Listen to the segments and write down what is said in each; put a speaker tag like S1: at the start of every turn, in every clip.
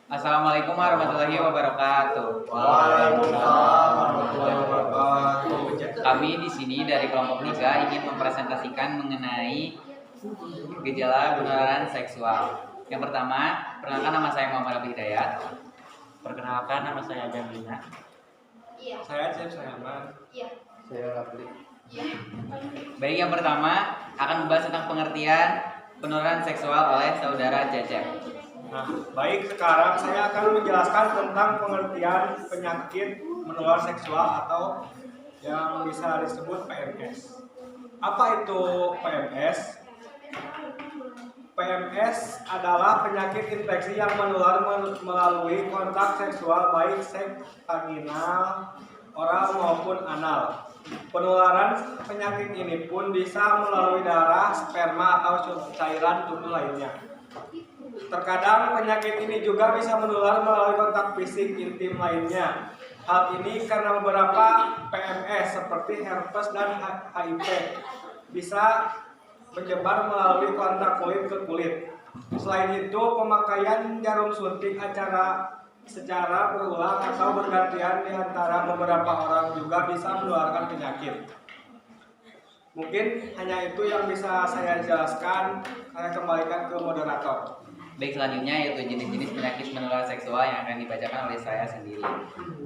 S1: Assalamualaikum warahmatullahi wabarakatuh.
S2: Waalaikumsalam warahmatullahi wabarakatuh.
S1: Kami di sini dari kelompok 3 ingin mempresentasikan mengenai gejala penularan seksual. Yang pertama, perkenalkan nama saya Muhammad Abdi Hidayat.
S3: Perkenalkan, nama saya Jamina.
S4: Iya.
S2: Saya Cep Sayaman.
S4: Iya.
S2: Saya Rapli.
S4: Iya.
S1: Baik, yang pertama akan membahas tentang pengertian penularan seksual oleh saudara Cecep.
S2: Nah, baik, sekarang saya akan menjelaskan tentang pengertian penyakit menular seksual atau yang bisa disebut PMS. Apa itu PMS? PMS adalah penyakit infeksi yang menular melalui kontak seksual baik seks vaginal, oral maupun anal. Penularan penyakit ini pun bisa melalui darah, sperma atau cairan tubuh lainnya. Terkadang penyakit ini juga bisa menular melalui kontak fisik intim lainnya. Hal ini karena beberapa PMS seperti herpes dan HIV bisa menyebar melalui kontak kulit ke kulit. Selain itu, pemakaian jarum suntik secara berulang atau bergantian di antara beberapa orang juga bisa menularkan penyakit. Mungkin hanya itu yang bisa saya jelaskan. Saya kembalikan ke moderator.
S1: Baik, selanjutnya yaitu jenis-jenis penyakit menular seksual yang akan dibacakan oleh saya sendiri.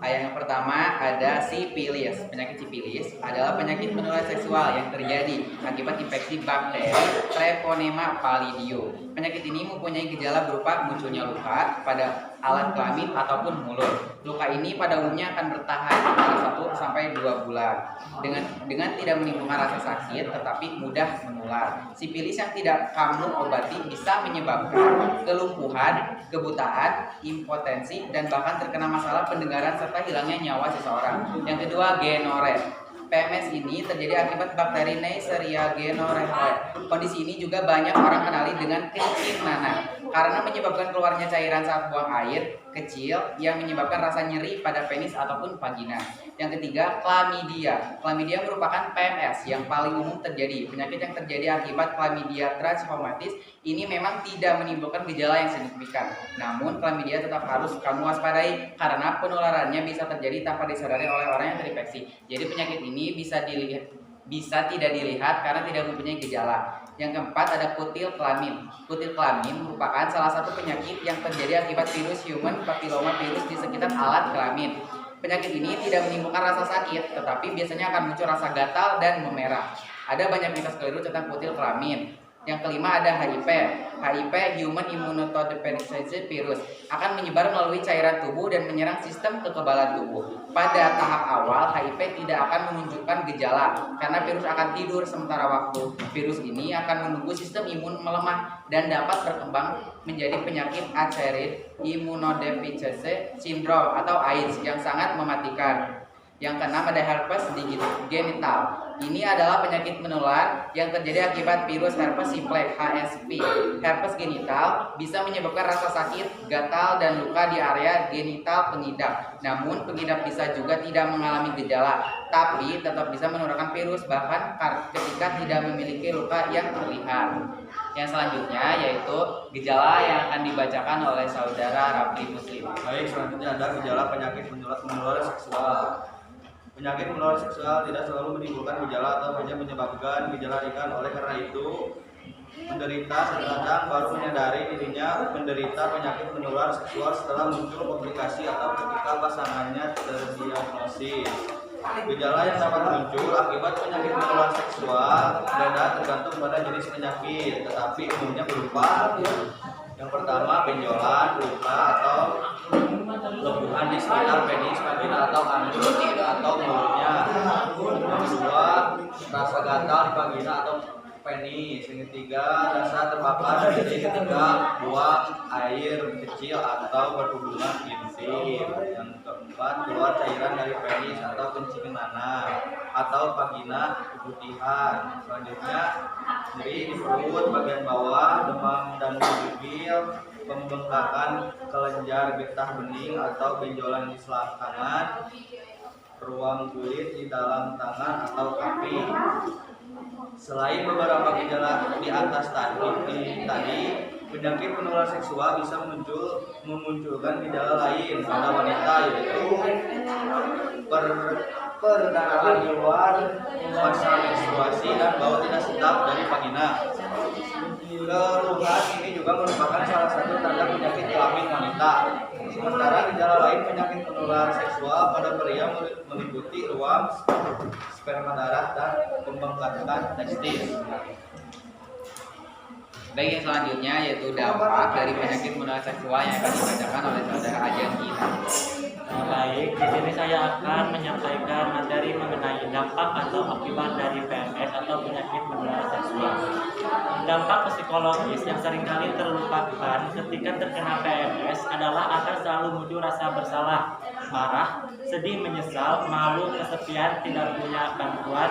S1: Yang pertama ada sipilis. Penyakit sipilis adalah penyakit menular seksual yang terjadi akibat infeksi bakteri Treponema pallidum. Penyakit ini mempunyai gejala berupa munculnya luka pada alat kelamin ataupun mulut. Luka ini pada umumnya akan bertahan antara 1 sampai 2 bulan dengan tidak menimbulkan rasa sakit tetapi mudah menular. Sipilis yang tidak kamu obati bisa menyebabkan kelumpuhan, kebutaan, impotensi, dan bahkan terkena masalah pendengaran serta hilangnya nyawa seseorang. Yang kedua, gonorrhea. PMS ini terjadi akibat bakteri Neisseria gonorrhoeae. Kondisi ini juga banyak orang kenali dengan kencing nanah karena menyebabkan keluarnya cairan saat buang air kecil yang menyebabkan rasa nyeri pada penis ataupun vagina. Yang ketiga, chlamydia. Chlamydia merupakan PMS yang paling umum terjadi. Penyakit yang terjadi akibat chlamydia trachomatis ini memang tidak menimbulkan gejala yang signifikan. Namun, chlamydia tetap harus kamu waspadai karena penularannya bisa terjadi tanpa disadari oleh orang yang terinfeksi. Jadi penyakit ini bisa tidak dilihat karena tidak mempunyai gejala. Yang keempat ada kutil kelamin. Kutil kelamin merupakan salah satu penyakit yang terjadi akibat virus human papilloma virus di sekitar alat kelamin. Penyakit ini tidak menimbulkan rasa sakit, tetapi biasanya akan muncul rasa gatal dan memerah. Ada banyak mitos keliru tentang kutil kelamin. Yang kelima ada HIV. HIV Human Immunodeficiency Virus akan menyebar melalui cairan tubuh dan menyerang sistem kekebalan tubuh. Pada tahap awal HIV tidak akan menunjukkan gejala karena virus akan tidur sementara waktu. Virus ini akan menunggu sistem imun melemah dan dapat berkembang menjadi penyakit Acquired Immunodeficiency Syndrome atau AIDS yang sangat mematikan. Yang keenam ada herpes genital. Ini adalah penyakit menular yang terjadi akibat virus herpes simplex (HSV). Herpes genital bisa menyebabkan rasa sakit, gatal, dan luka di area genital pengidap. Namun pengidap bisa juga tidak mengalami gejala, tapi tetap bisa menularkan virus bahkan ketika tidak memiliki luka yang terlihat. Yang selanjutnya yaitu gejala yang akan dibacakan oleh saudara Rapli Muslim.
S5: Baik, selanjutnya ada gejala penyakit menular seksual. Penyakit menular seksual tidak selalu menimbulkan gejala atau hanya menyebabkan gejala ringan. Oleh karena itu, penderita terkadang baru menyadari dirinya menderita penyakit menular seksual setelah muncul komplikasi atau ketika pasangannya terdiagnosis. Gejala yang dapat muncul akibat penyakit menular seksual beda tergantung pada jenis penyakit, tetapi umumnya berupa yang pertama benjolan, luka atau lebuhan di sekitar penis, vagina atau anus atau mulutnya. Yang kedua, rasa gatal di vagina atau penis. Yang ketiga, rasa terbakar di ketika buang air kecil atau berhubungan intim. Yang keempat, keluar cairan dari penis atau kencing nanah atau vagina keputihan. Selanjutnya, nyeri di perut bagian bawah, demam dan bibir, pembengkakan kelenjar getah bening atau benjolan di selangkangan, ruang kulit di dalam tangan atau kaki. Selain beberapa gejala di atas tadi, Penyakit menular seksual bisa memunculkan gejala lain pada wanita, yaitu perdarahan di luar fase menstruasi dan bau tidak sedap dari vagina. Keluhan ini juga merupakan salah satu tanda penyakit kelamin wanita. Sementara gejala lain penyakit menular seksual pada pria meliputi ruam, sperma darah, dan pembengkakan testis.
S1: Baik, yang selanjutnya yaitu dampak dari penyakit menular seksual yang akan dibacakan oleh saudara Ajan Gina.
S3: Baik, di sini saya akan menyampaikan materi mengenai dampak atau akibat dari PMS atau penyakit menular seksual. Dampak psikologis yang seringkali terlupakan ketika terkena PMS adalah akan selalu muncul rasa bersalah, marah, sedih, menyesal, malu, kesepian, tidak punya bantuan,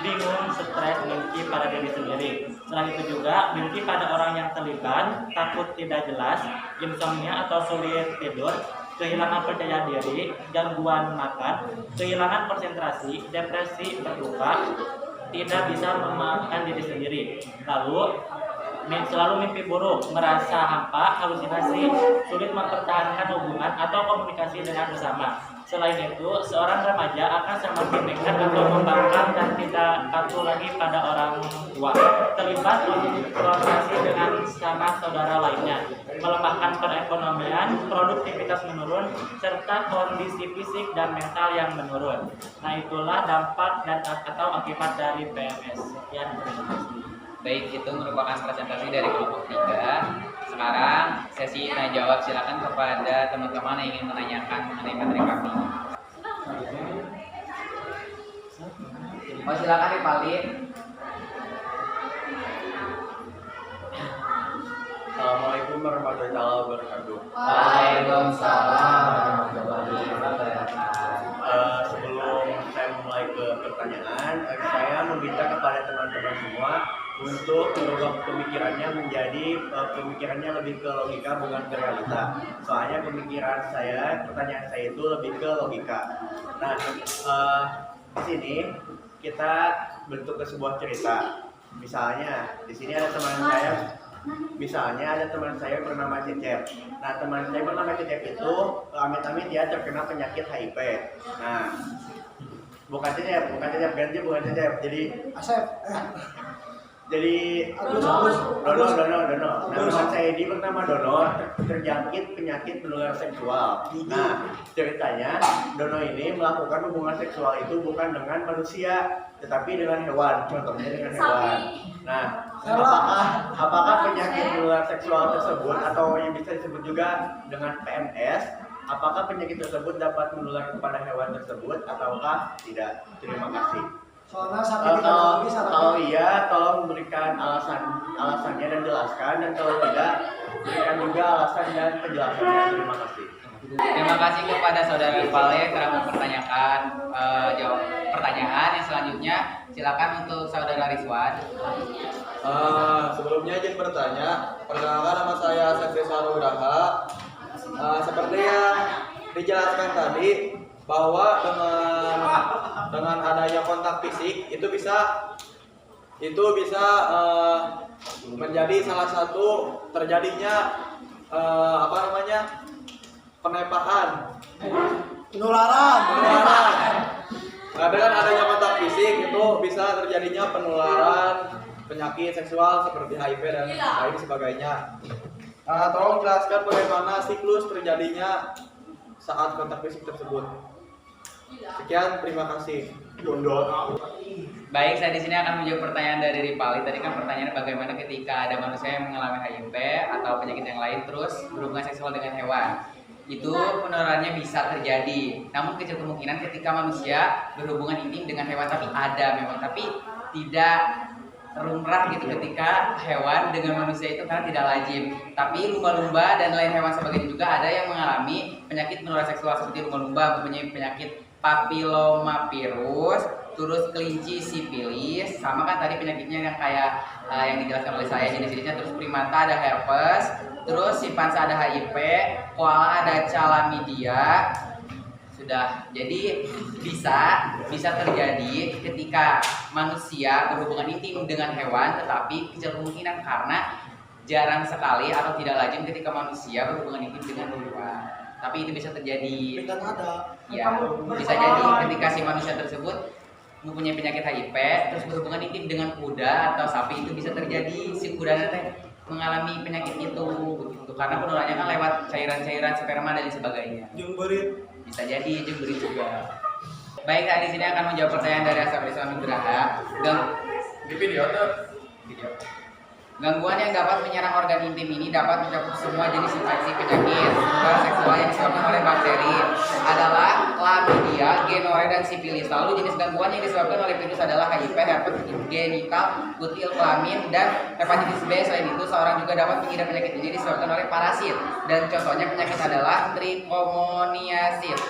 S3: bingung, stres, dengki pada diri sendiri. Selain itu juga dengki pada orang yang terlibat, takut tidak jelas, insomnia atau sulit tidur, kehilangan percaya diri, gangguan makan, kehilangan konsentrasi, depresi, berduka, tidak bisa memaafkan diri sendiri. Lalu selalu mimpi buruk, merasa hampa, halusinasi, sulit mempertahankan hubungan atau komunikasi dengan sesama. Selain itu, seorang remaja akan semakin nekat atau membangkang dan tidak patuh lagi pada orang tua, terlibat konfrontasi dengan sanak saudara lainnya, melemahkan perekonomian, produktivitas menurun, serta kondisi fisik dan mental yang menurun. Nah, itulah dampak dan atau akibat dari PMS. Sekian, terima kasih.
S1: Baik, itu merupakan presentasi dari kelompok 3. Sekarang sesi tanya jawab, silakan kepada teman-teman yang ingin menanyakan mengenai materi kami. Oh, silakan Ripali.
S2: Assalamualaikum warahmatullahi wabarakatuh.
S1: Waalaikumsalam warahmatullahi wabarakatuh.
S2: Sebelum saya memulai ke pertanyaan, saya meminta kepada teman-teman semua untuk merubah pemikirannya menjadi pemikirannya lebih ke logika bukan ke realita. Soalnya pertanyaan saya itu lebih ke logika. Nah, di sini kita bentuk ke sebuah cerita. Misalnya di sini ada teman saya bernama Cecep. Nah, teman saya bernama Cecep itu amit-amit dia terkena penyakit HIV. Nah, bukan Cecep, jadi Asep. Jadi Dono. Nah, teman saya ini bernama Dono terjangkit penyakit menular seksual. Nah, ceritanya Dono ini melakukan hubungan seksual itu bukan dengan manusia, tetapi dengan hewan. Contohnya dengan hewan. Nah, apakah penyakit menular seksual tersebut atau yang bisa disebut juga dengan PMS, apakah penyakit tersebut dapat menular kepada hewan tersebut ataukah tidak? Terima kasih. Kalau iya, tolong berikan alasannya dan jelaskan, dan kalau tidak, berikan juga alasan dan penjelasannya. Terima kasih.
S1: Terima kasih kepada saudara Ripale telah mempertanyakan pertanyaan. Yang selanjutnya silakan untuk saudara Rizwan.
S5: Sebelumnya izin bertanya, perkenalkan nama saya Asep Rizwanugraha. Seperti yang dijelaskan tadi, bahwa dengan adanya kontak fisik itu bisa menjadi salah satu terjadinya penularan. Nah, dengan adanya kontak fisik itu bisa terjadinya penularan penyakit seksual seperti HIV dan lain sebagainya. Tolong jelaskan bagaimana siklus terjadinya saat kontak fisik tersebut. Sekian, terima kasih.
S1: Baik, saya di sini akan menjawab pertanyaan dari Ripali. Tadi kan pertanyaannya bagaimana ketika ada manusia yang mengalami HIV atau penyakit yang lain terus berhubungan seksual dengan hewan. Itu penularannya bisa terjadi. Namun kecil kemungkinan ketika manusia berhubungan intim dengan hewan, tapi tidak lumrah gitu ketika hewan dengan manusia itu, karena tidak lazim. Tapi lumba-lumba dan lain hewan sebagainya juga ada yang mengalami penyakit menular seksual seperti lumba-lumba mempunyai penyakit papillomavirus, terus kelinci sipilis, sama kan tadi penyakitnya yang kayak yang dijelaskan oleh saya jenis-jenisnya, terus primata ada herpes, terus simpanse ada HIV, koala ada chlamydia. Sudah, jadi bisa terjadi ketika manusia berhubungan intim dengan hewan, tetapi kecil kemungkinan karena jarang sekali atau tidak lazim ketika manusia berhubungan intim dengan hewan. Tapi itu bisa terjadi.
S5: Kan ada.
S1: Ya, bisa jadi ketika si manusia tersebut mempunyai penyakit HIV terus berhubungan intim dengan kuda atau sapi, itu bisa terjadi si kuda teh mengalami penyakit itu begitu, karena penularannya kan lewat cairan-cairan sperma dan sebagainya.
S2: Jeung beurit.
S1: Bisa jadi jemberi juga. Baik, saya di sini akan menjawab pertanyaan dari Asap Rizwan Nugraha.
S5: Di video tuh.
S1: Gangguan yang dapat menyerang organ intim ini dapat mencakup semua jenis infeksi penyakit menular seksual yang disebabkan oleh bakteri adalah chlamydia, gonorrhea, dan sifilis. Lalu jenis gangguan yang disebabkan oleh virus adalah HIV, herpes genital, butil kelamin, dan hepatitis B. Selain itu, seorang juga dapat mengidap penyakit ini disebabkan oleh parasit. Dan contohnya penyakit adalah trichomoniasis.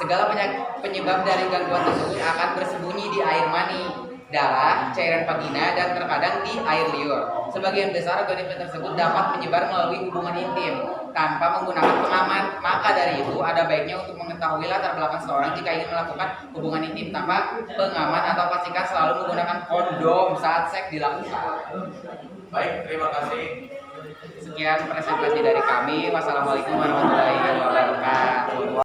S1: Segala penyebab dari gangguan tersebut akan bersembunyi di air mani, darah, cairan vagina, dan terkadang di air liur. Sebagian besar organisme tersebut dapat menyebar melalui hubungan intim tanpa menggunakan pengaman. Maka dari itu ada baiknya untuk mengetahui latar belakang seseorang jika ingin melakukan hubungan intim tanpa pengaman, atau pastikan selalu menggunakan kondom saat seks dilakukan.
S5: Baik, terima kasih.
S1: Sekian presentasi dari kami. Wassalamualaikum warahmatullahi wabarakatuh.